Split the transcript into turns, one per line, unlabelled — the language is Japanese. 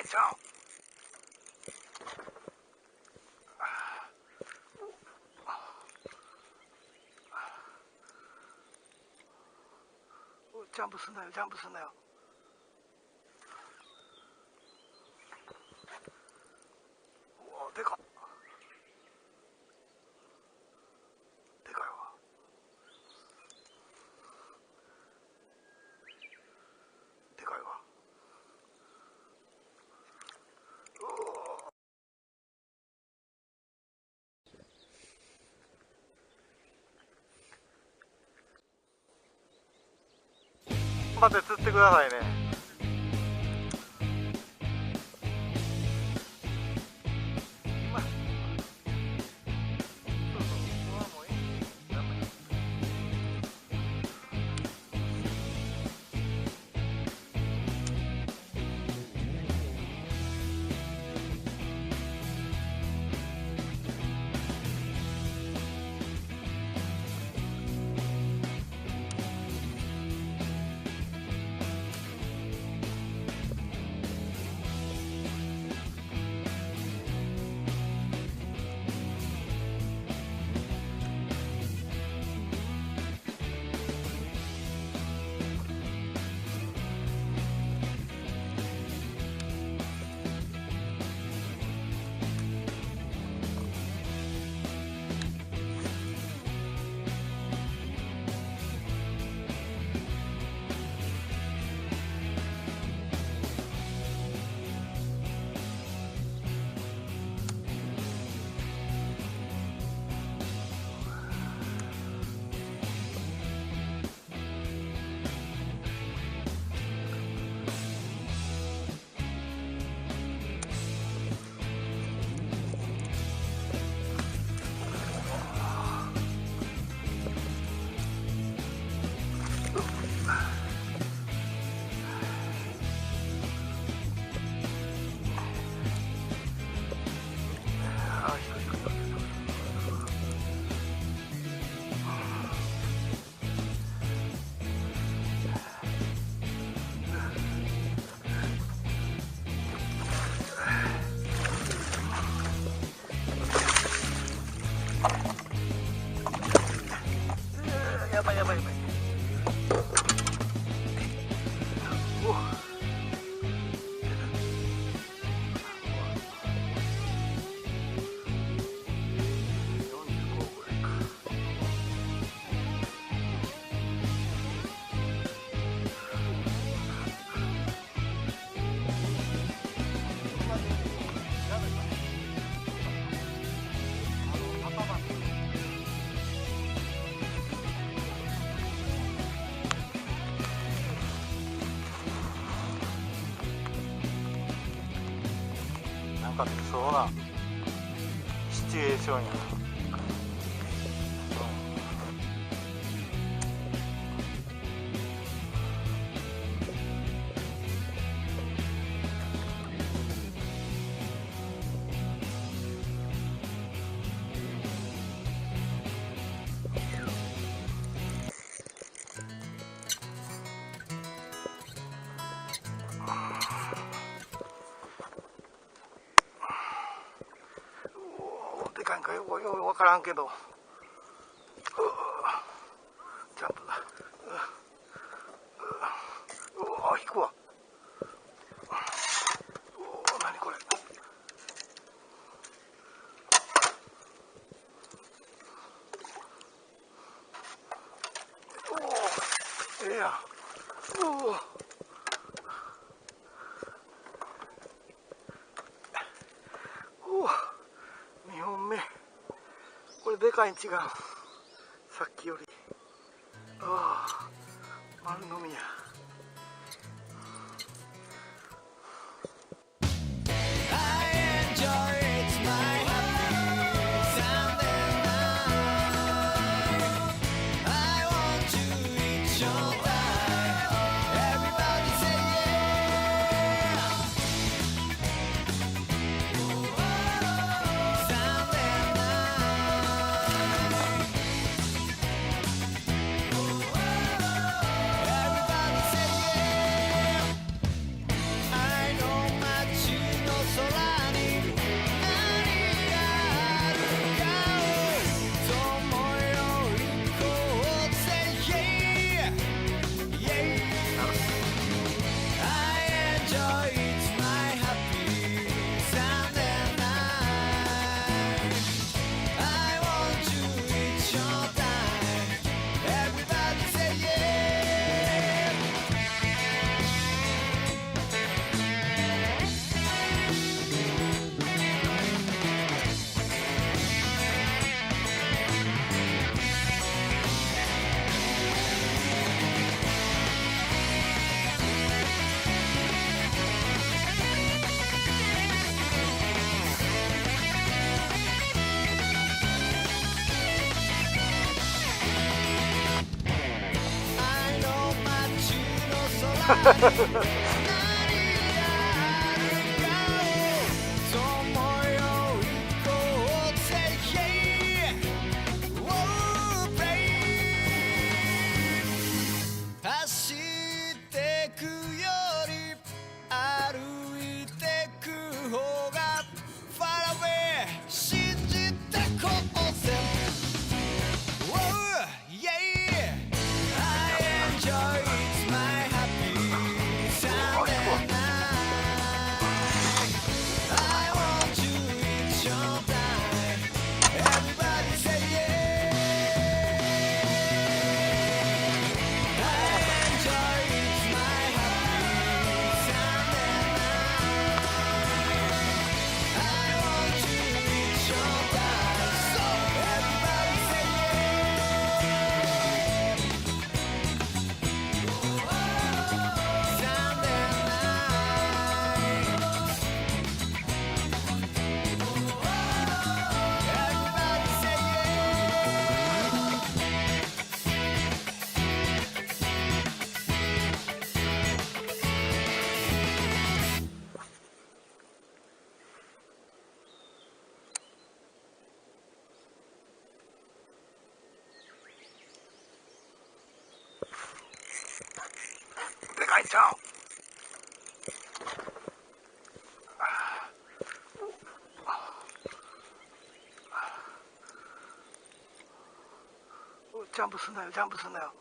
いちゃん。ジャンプすんなよ、ジャンプすんなよ。うわ、でかっ。でかいわ。でかいわ。頑張って釣ってくださいね。やばいやばいやばい。なんかそうなシチュエーションやな。でかいんかよく分からんけど、ジャンプだ。引くわ。何これ。ええやん。2本目。これでかいん違う。さっきより。丸飲みや。
走ってくより歩いてく方が Far away 信じてこうぜ Oh yeah I enjoy it's my happy Sunday night I want to it's your time Everybody say yeah
でかいちゃん。ジャンプすんなよ、ジャンプすんなよ。